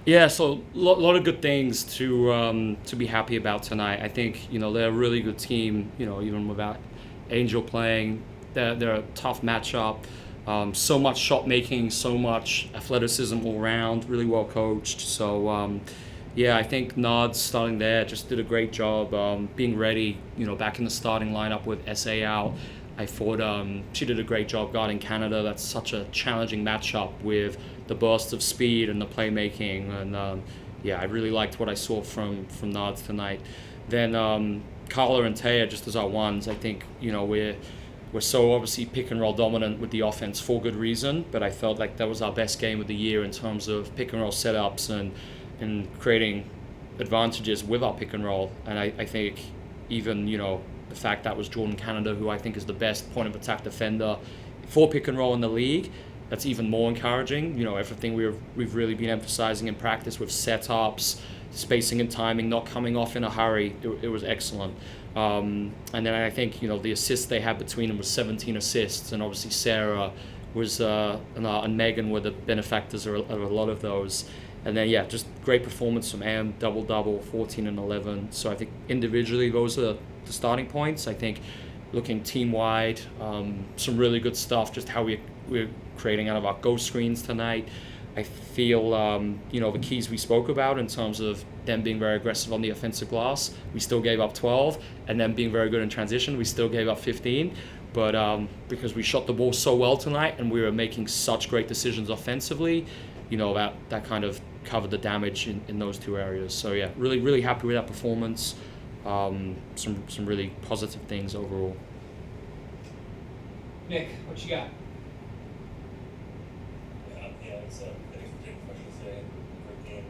Yeah, so lot of good things to be happy about tonight. I think they're a really good team. Even without Angel playing, they're a tough matchup. So much shot making, so much athleticism all around. Really well coached. So yeah, I think Nod's starting there just did a great job being ready. Back in the starting lineup with SA out. I thought she did a great job guarding Canada. That's such a challenging matchup with the burst of speed and the playmaking. And yeah, I really liked what I saw from Nards tonight. Then Carla and Taya just as our ones. I think we're so obviously pick and roll dominant with the offense for good reason. But I felt like that was our best game of the year in terms of pick and roll setups and creating advantages with our pick and roll. And I think even the fact that was Jordan Canada, who I think is the best point of attack defender for pick and roll in the league. That's even more encouraging. Everything we've really been emphasizing in practice with setups, spacing and timing, not coming off in a hurry. It was excellent. And then I think the assists they had between them was 17 assists, and obviously Sarah was and Megan were the benefactors of a lot of those. And then yeah, just great performance from Am, double, 14 and 11. So I think individually those are the starting points. I think looking team-wide, some really good stuff, just how we're creating out of our ghost screens tonight. I feel, the keys we spoke about in terms of them being very aggressive on the offensive glass, we still gave up 12, and then being very good in transition, we still gave up 15. But because we shot the ball so well tonight and we were making such great decisions offensively, that kind of covered the damage in those two areas. So yeah, really, really happy with that performance. Some really positive things overall. Nick, what you got? Yeah, it's thanks for taking questions today. Great game.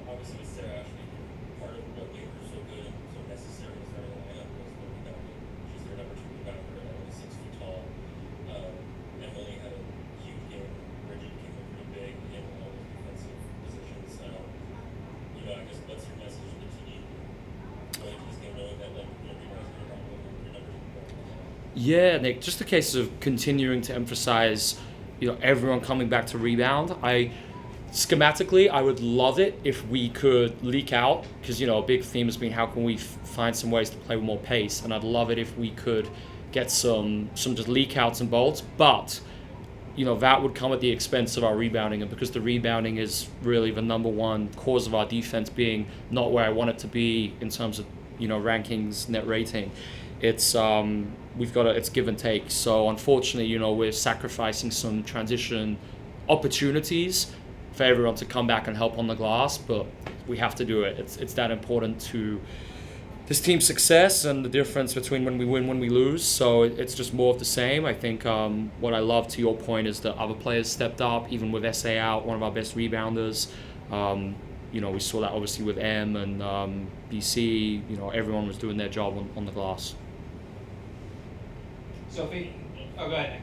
Obviously, with Sarah Ashley, part of what made her so good and so necessary in starting the lineup was the rebounding. She's their number 2 rebounder and only 6 feet tall. Emily had a huge game. Bridget came in pretty big in all those defensive positions. I guess what's your message to the team going into this game, knowing that rebounding is going to probably your number 2 rebounder? Yeah, Nick, just a case of continuing to emphasize, everyone coming back to rebound. Schematically, I would love it if we could leak out, because, a big theme has been how can we find some ways to play with more pace, and I'd love it if we could get some just leak outs and bolts, but, that would come at the expense of our rebounding, and because the rebounding is really the number one cause of our defense being not where I want it to be in terms of, rankings, net rating, it's it's give and take. So unfortunately, we're sacrificing some transition opportunities for everyone to come back and help on the glass, but we have to do it. It's that important to this team's success and the difference between when we win, when we lose. So it's just more of the same. I think what I love, to your point, is that other players stepped up, even with SA out, one of our best rebounders. We saw that obviously with M and BC. Everyone was doing their job on the glass. Sophie? Oh, go ahead, Nick.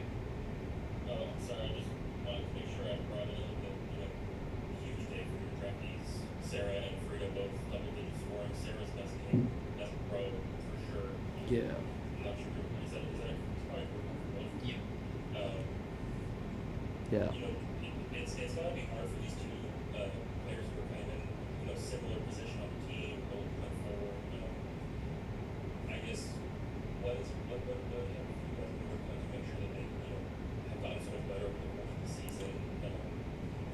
Sorry, I just wanted to make sure I brought it up that, huge day for your draftees. Sarah and Frida both double-digit scoring. Sarah's best game as a pro, for sure. Yeah. I'm not sure, is that probably for both? Yeah. Yeah. It's got to be hard for these two players who are kind of in, similar position on the team, both went forward. I guess, what have you guys been working on to make sure that they, have gotten so much better over the course of the season?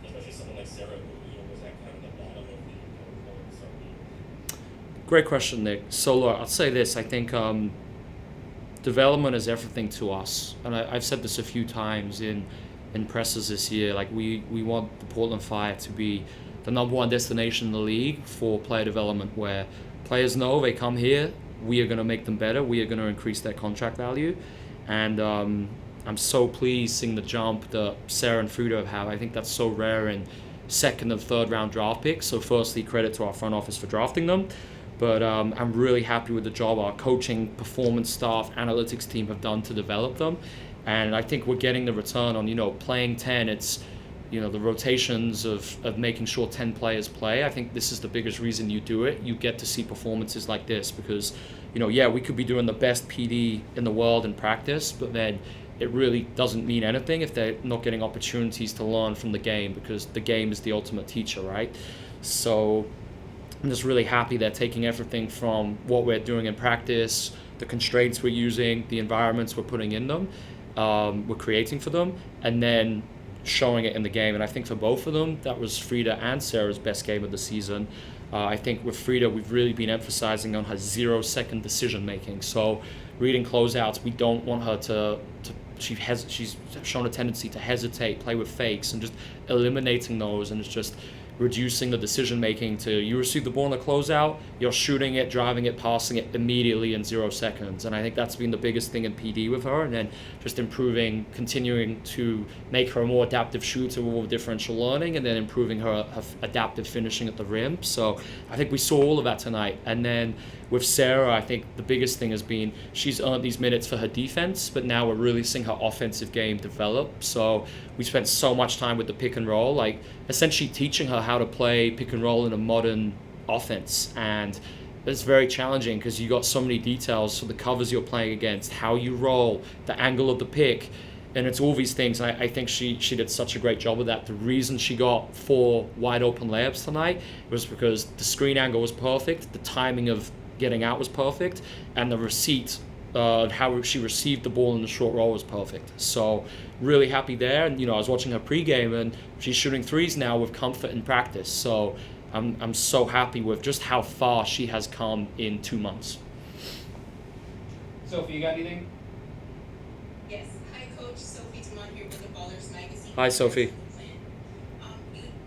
Especially someone like Sarah, who, was at kind of the bottom of the start of the year. Great question, Nick. So look, I'll say this. I think development is everything to us. And I've said this a few times in presses this year. Like, we want the Portland Fire to be the number one destination in the league for player development, where players know they come here, we are going to make them better, we are going to increase their contract value. And I'm so pleased seeing the jump that Sarah and Frida have. I think that's so rare in second and third round draft picks. So firstly, credit to our front office for drafting them. But I'm really happy with the job our coaching, performance staff, analytics team have done to develop them. And I think we're getting the return on, playing 10. It's, the rotations of making sure 10 players play. I think this is the biggest reason you do it. You get to see performances like this because, we could be doing the best PD in the world in practice, but then it really doesn't mean anything if they're not getting opportunities to learn from the game, because the game is the ultimate teacher, right? So I'm just really happy they're taking everything from what we're doing in practice, the constraints we're using, the environments we're putting in them, we're creating for them, and then showing it in the game. And I think for both of them, that was Frida and Sarah's best game of the season. I think with Frida, we've really been emphasizing on her 0-second decision making. So reading closeouts, we don't want her to she's shown a tendency to hesitate, play with fakes, and just eliminating those, and it's just reducing the decision making to, you receive the ball in the closeout, you're shooting it, driving it, passing it immediately in 0 seconds. And I think that's been the biggest thing in PD with her, and then just improving, continuing to make her a more adaptive shooter with all the differential learning, and then improving her adaptive finishing at the rim. So I think we saw all of that tonight. And then with Sarah, I think the biggest thing has been she's earned these minutes for her defense, but now we're really seeing her offensive game develop. So we spent so much time with the pick and roll, like essentially teaching her how to play pick and roll in a modern offense. And it's very challenging because you got so many details for the covers you're playing against, how you roll, the angle of the pick, and it's all these things. And I think she did such a great job of that. The reason she got 4 wide open layups tonight was because the screen angle was perfect, the timing of getting out was perfect, and the receipt how she received the ball in the short roll was perfect. So really happy there. And I was watching her pregame, and she's shooting threes now with comfort in practice. So I'm so happy with just how far she has come in 2 months. Sophie, you got anything? Yes. Hi, Coach. Sophie Tamon here with the Ballers Magazine. Hi, Sophie.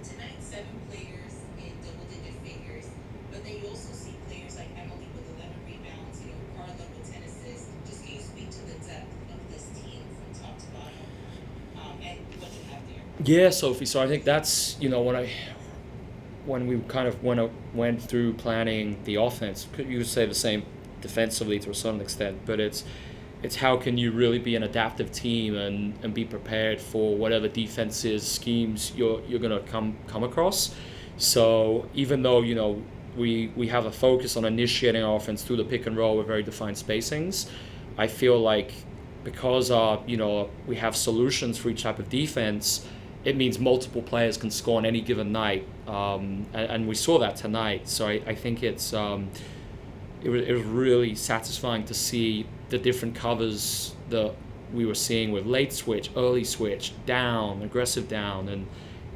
Tonight, 7 players in double-digit figures, but then you also see players like Emily with 11 rebounds, Carla with 10 assists. Just can you speak to the depth of this team from top to bottom, and what you have there? Yeah, Sophie. So I think that's when we kind of went through planning the offense. You could say the same defensively to a certain extent, but it's how can you really be an adaptive team and be prepared for whatever defenses, schemes you're gonna come across. So even though we have a focus on initiating our offense through the pick and roll with very defined spacings, I feel like because we have solutions for each type of defense, it means multiple players can score on any given night, and we saw that tonight. So I think it was really satisfying to see the different covers that we were seeing with late switch, early switch, down, aggressive down, and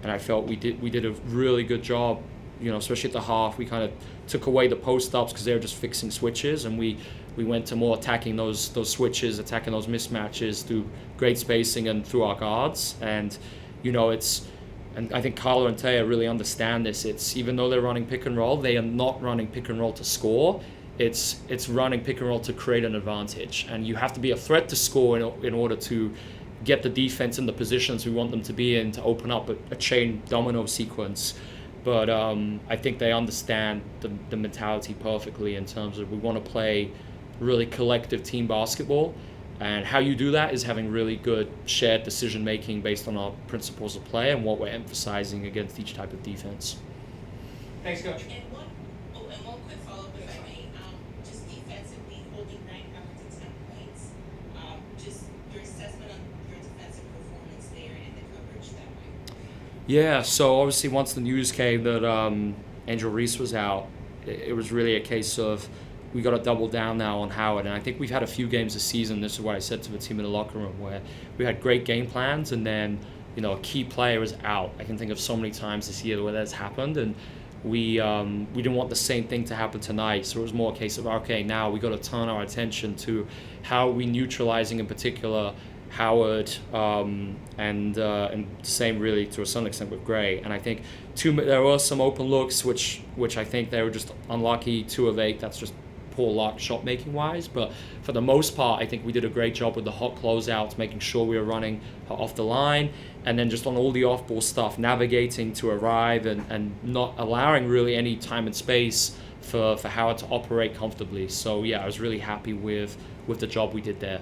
I felt we did a really good job. Especially at the half, we kind of took away the post ups because they were just fixing switches, and we went to more attacking those switches, attacking those mismatches through great spacing and through our guards. And and I think Carla and Taya really understand this. It's even though they're running pick and roll, they are not running pick and roll to score. It's running pick and roll to create an advantage, and you have to be a threat to score in order to get the defense in the positions we want them to be in to open up a chain domino sequence. But I think they understand the mentality perfectly in terms of we want to play really collective team basketball, and how you do that is having really good shared decision making based on our principles of play and what we're emphasizing against each type of defense. Thanks, Coach. And one quick follow-up, if I may. Just defensively, holding 9 to 10 points. Just your assessment on your defensive performance there and the coverage that way. Yeah, so obviously once the news came that Angel Reese was out, it was really a case of we got to double down now on Howard. And I think we've had a few games this season, this is what I said to the team in the locker room, where we had great game plans and then a key player is out. I can think of so many times this year where that's happened, and we didn't want the same thing to happen tonight. So it was more a case of, okay, now we got to turn our attention to how are we neutralizing in particular Howard, and same really to a certain extent with Gray. And I think there were some open looks which I think they were just unlucky. 2 of 8, that's just poor luck shot making wise. But for the most part, I think we did a great job with the hot closeouts, making sure we were running off the line, and then just on all the off ball stuff, navigating to arrive and not allowing really any time and space for Howard to operate comfortably. So yeah, I was really happy with the job we did there.